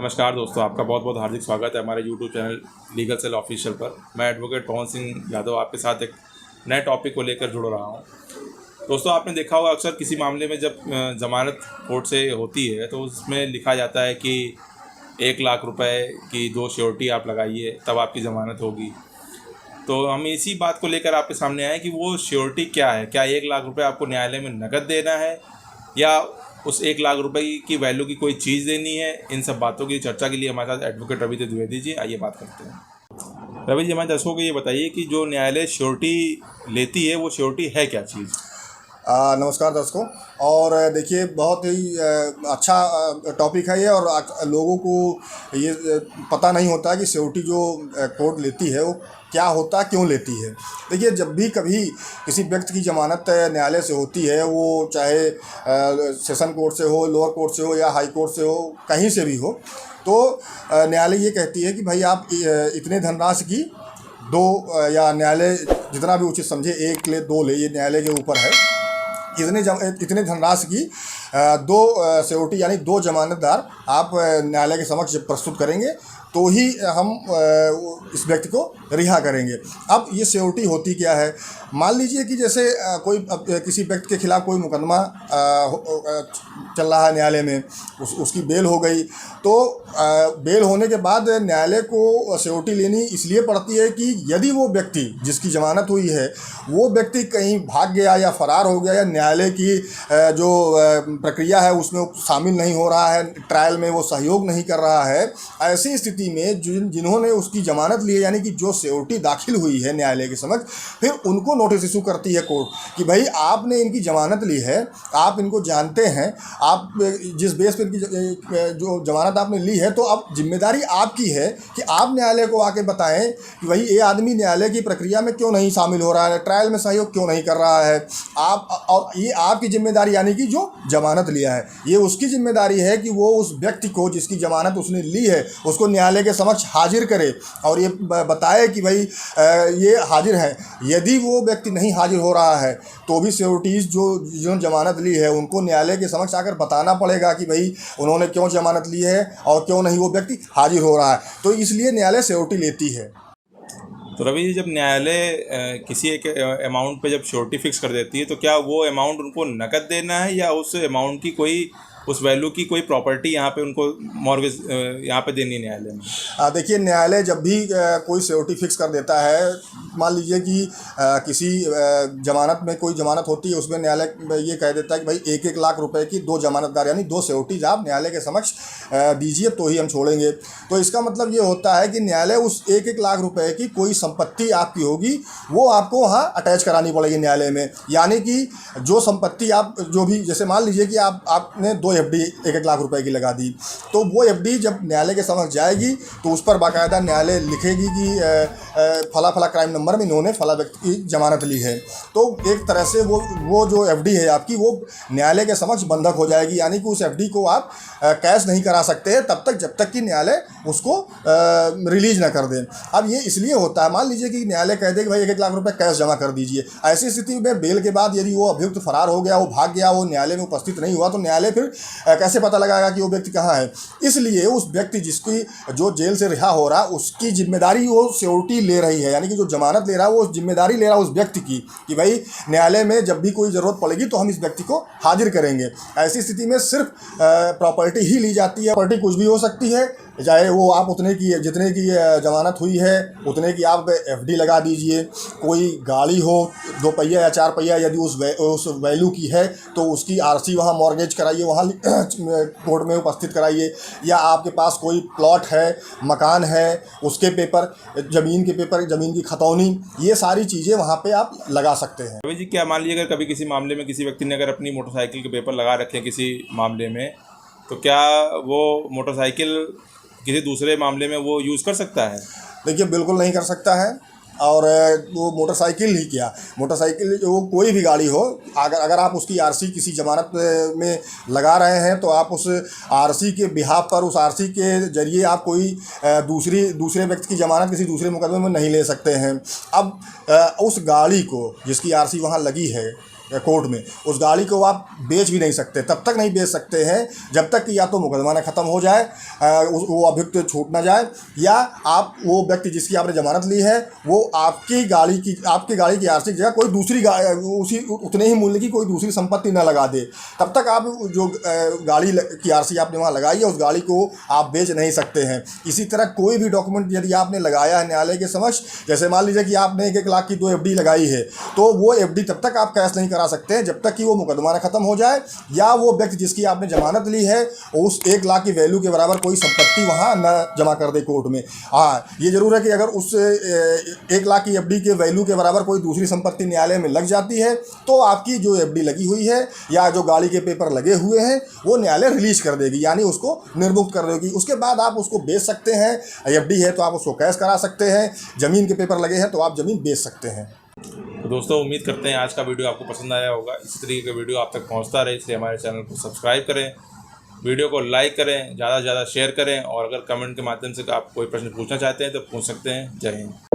नमस्कार दोस्तों, आपका बहुत बहुत हार्दिक स्वागत है हमारे YouTube channel legal cell official पर। मैं एडवोकेट पवन सिंह यादव आपके साथ एक नए टॉपिक को लेकर जुड़ रहा हूं। दोस्तों, आपने देखा होगा अक्सर किसी मामले में जब ज़मानत कोर्ट से होती है तो उसमें लिखा जाता है कि 1 लाख रुपए की 2 श्योरिटी आप लगाइए तब आपकी ज़मानत होगी। तो हम इसी बात को लेकर आपके सामने आए कि वो श्योरिटी क्या है। क्या 1 लाख रुपये आपको न्यायालय में नकद देना है या उस 1 लाख रुपए की वैल्यू की कोई चीज़ देनी है। इन सब बातों की चर्चा के लिए हमारे साथ एडवोकेट रवि द्विवेदी जी, आइए बात करते हैं। रवि जी, हमारे दर्शकों को ये बताइए कि जो न्यायालय श्योरिटी लेती है वो श्योरिटी है क्या चीज़। नमस्कार दर्शकों। और देखिए, बहुत ही अच्छा टॉपिक है ये। और लोगों को ये पता नहीं होता है कि श्योरिटी जो कोर्ट लेती है वो क्या होता है, क्यों लेती है। देखिए, जब भी कभी किसी व्यक्ति की ज़मानत न्यायालय से होती है, वो चाहे सेशन कोर्ट से हो, लोअर कोर्ट से हो या हाई कोर्ट से हो, कहीं से भी हो, तो न्यायालय ये कहती है कि भाई आप इतने धनराशि की दो, या न्यायालय जितना भी उचित समझे, 1 ले 2 ले, ये न्यायालय के ऊपर है। इतने धनराशि की 2 श्योरिटी यानी 2 जमानतदार आप न्यायालय के समक्ष प्रस्तुत करेंगे तो ही हम इस व्यक्ति को रिहा करेंगे। अब ये श्योरिटी होती क्या है। मान लीजिए कि जैसे किसी व्यक्ति के खिलाफ कोई मुकदमा चल रहा है न्यायालय में, उसकी बेल हो गई, तो बेल होने के बाद न्यायालय को श्योरिटी लेनी इसलिए पड़ती है कि यदि वो व्यक्ति जिसकी ज़मानत हुई है वो व्यक्ति कहीं भाग गया या फरार हो गया या न्यायालय की जो प्रक्रिया है उसमें शामिल नहीं हो रहा है, ट्रायल में वो सहयोग नहीं कर रहा है, ऐसी स्थिति में जिन्होंने उसकी ज़मानत ली है, यानी कि जो श्योरिटी दाखिल हुई है न्यायालय के समक्ष, फिर उनको नोटिस इशू करती है कोर्ट कि भाई आपने इनकी ज़मानत ली है, आप इनको जानते हैं, आप जिस बेस पर इनकी जो ज़मानत आपने ली है, तो अब जिम्मेदारी आपकी है कि आप न्यायालय को आके बताएं कि भाई ये आदमी न्यायालय की प्रक्रिया में क्यों नहीं शामिल हो रहा है, ट्रायल में सहयोग क्यों नहीं कर रहा है। और ये आपकी जिम्मेदारी, यानी कि जो ज़मानत लिया है, ये उसकी जिम्मेदारी है कि वो उस व्यक्ति को जिसकी ज़मानत उसने ली है उसको न्यायालय के समक्ष हाजिर करे और ये बताए कि भाई ये हाजिर है। यदि वो व्यक्ति नहीं हाजिर हो रहा है तो भी श्योरिटीज़ जो जमानत ली है उनको न्यायालय के समक्ष आकर बताना पड़ेगा कि भाई उन्होंने क्यों जमानत ली है और क्यों नहीं वो व्यक्ति हाजिर हो रहा है। तो इसलिए न्यायालय श्योरिटी लेती है। तो रवि जी, जब न्यायालय किसी एक अमाउंट पे जब श्योरिटी फिक्स कर देती है तो क्या वो अमाउंट उनको नकद देना है या उस अमाउंट की कोई, उस वैल्यू की कोई प्रॉपर्टी यहाँ पे उनको मॉर्गेज यहाँ पे देनी है न्यायालय में। देखिए, न्यायालय जब भी कोई श्योरिटी फिक्स कर देता है, मान लीजिए कि किसी जमानत में कोई जमानत होती है, उसमें न्यायालय ये कह देता है कि भाई 1-1 लाख रुपए की 2 जमानतदार यानी 2 श्योरिटीज आप न्यायालय के समक्ष दीजिए तो ही हम छोड़ेंगे। तो इसका मतलब ये होता है कि न्यायालय उस 1-1 लाख रुपए की कोई संपत्ति आपकी होगी वो आपको वहाँ अटैच करानी पड़ेगी न्यायालय में। यानी कि जो संपत्ति आप जो भी, जैसे मान लीजिए कि आपने 2 FD 1-1 लाख रुपए की लगा दी, तो वो FD जब न्यायालय के समक्ष जाएगी तो उस पर बाकायदा न्यायालय लिखेगी कि फला फला क्राइम नंबर में इन्होंने फला व्यक्ति की जमानत ली है। तो एक तरह से वो जो FD है आपकी, वो न्यायालय के समक्ष बंधक हो जाएगी। यानी कि उस FD को आप कैश नहीं करा सकते हैं तब तक जब तक कि न्यायालय उसको रिलीज ना कर दें। अब ये इसलिए होता है, मान लीजिए कि न्यायालय कह दे कि भाई 1-1 लाख रुपए कैश जमा कर दीजिए। ऐसी स्थिति में बेल के बाद यदि वो अभियुक्त फरार हो गया, वो भाग गया, वो न्यायालय में उपस्थित नहीं हुआ, तो न्यायालय फिर कैसे पता लगाएगा कि वो व्यक्ति कहाँ है। इसलिए उस व्यक्ति जिसकी जो जेल से रिहा हो रहा है उसकी जिम्मेदारी वो श्योरिटी ले रही है, यानी कि जो जमानत ले रहा है वो जिम्मेदारी ले रहा है उस व्यक्ति की कि भाई न्यायालय में जब भी कोई ज़रूरत पड़ेगी तो हम इस व्यक्ति को हाजिर करेंगे। ऐसी स्थिति में सिर्फ प्रॉपर्टी ही ली जाती है। प्रॉपर्टी कुछ भी हो सकती है, चाहे वो आप उतने की जितने की जमानत हुई है उतने की आप FD लगा दीजिए। कोई गाड़ी हो 2 पहिया या 4 पहिया, यदि उस वैल्यू की है तो उसकी RC वहाँ मॉर्गेज कराइए, वहाँ कोर्ट में उपस्थित कराइए। या आपके पास कोई प्लॉट है, मकान है, उसके पेपर, ज़मीन के पेपर, ज़मीन की खतौनी, ये सारी चीज़ें वहाँ पे आप लगा सकते हैं। रवि जी, क्या मान लीजिए अगर कभी किसी मामले में किसी व्यक्ति ने अगर अपनी मोटरसाइकिल के पेपर लगा रखे किसी मामले में, तो क्या वो मोटरसाइकिल किसी दूसरे मामले में वो यूज़ कर सकता है? देखिए, बिल्कुल नहीं कर सकता है। और वो मोटरसाइकिल ही क्या, मोटरसाइकिल वो कोई भी गाड़ी हो, अगर आप उसकी RC किसी जमानत में लगा रहे हैं तो आप उस RC के बिहाफ पर, उस RC के जरिए आप कोई दूसरे व्यक्ति की जमानत किसी दूसरे मुकदमे में नहीं ले सकते हैं। अब उस गाड़ी को जिसकी RC वहाँ लगी है कोर्ट में, उस गाड़ी को आप बेच भी नहीं सकते, तब तक नहीं बेच सकते हैं जब तक कि या तो मुकदमा ना ख़त्म हो जाए, वो अभियुक्त छूट ना जाए, या आप वो व्यक्ति जिसकी आपने ज़मानत ली है वो आपकी गाड़ी की आरसी की जगह कोई दूसरी उसी उतने ही मूल्य की कोई दूसरी संपत्ति ना लगा दे। तब तक आप जो गाड़ी की आरसी आपने वहाँ लगाई है उस गाड़ी को आप बेच नहीं सकते हैं। इसी तरह कोई भी डॉक्यूमेंट यदि आपने लगाया है न्यायालय के समक्ष, जैसे मान लीजिए कि आपने 1 लाख की 2 FD लगाई है, तो वो FD तब तक आप कैश नहीं करा सकते हैं जब तक कि वो मुकदमा ना ख़त्म हो जाए या वो व्यक्ति जिसकी आपने ज़मानत ली है उस 1 लाख की वैल्यू के बराबर कोई संपत्ति वहाँ न जमा कर दे कोर्ट में। हाँ, ये ज़रूर है कि अगर उस 1 लाख की FD के वैल्यू के बराबर कोई दूसरी संपत्ति न्यायालय में लग जाती है तो आपकी जो FD लगी हुई है या जो गाड़ी के पेपर लगे हुए हैं वो न्यायालय रिलीज कर देगी, यानी उसको निर्मुक्त कर देगी। उसके बाद आप उसको बेच सकते हैं। FD है तो आप उसको कैश करा सकते हैं, ज़मीन के पेपर लगे हैं तो आप ज़मीन बेच सकते हैं। तो दोस्तों, उम्मीद करते हैं आज का वीडियो आपको पसंद आया होगा। इसी तरीके का वीडियो आप तक पहुंचता रहे, इसलिए हमारे चैनल को सब्सक्राइब करें, वीडियो को लाइक करें, ज़्यादा से ज़्यादा शेयर करें, और अगर कमेंट के माध्यम से आप कोई प्रश्न पूछना चाहते हैं तो पूछ सकते हैं। जय हिंद।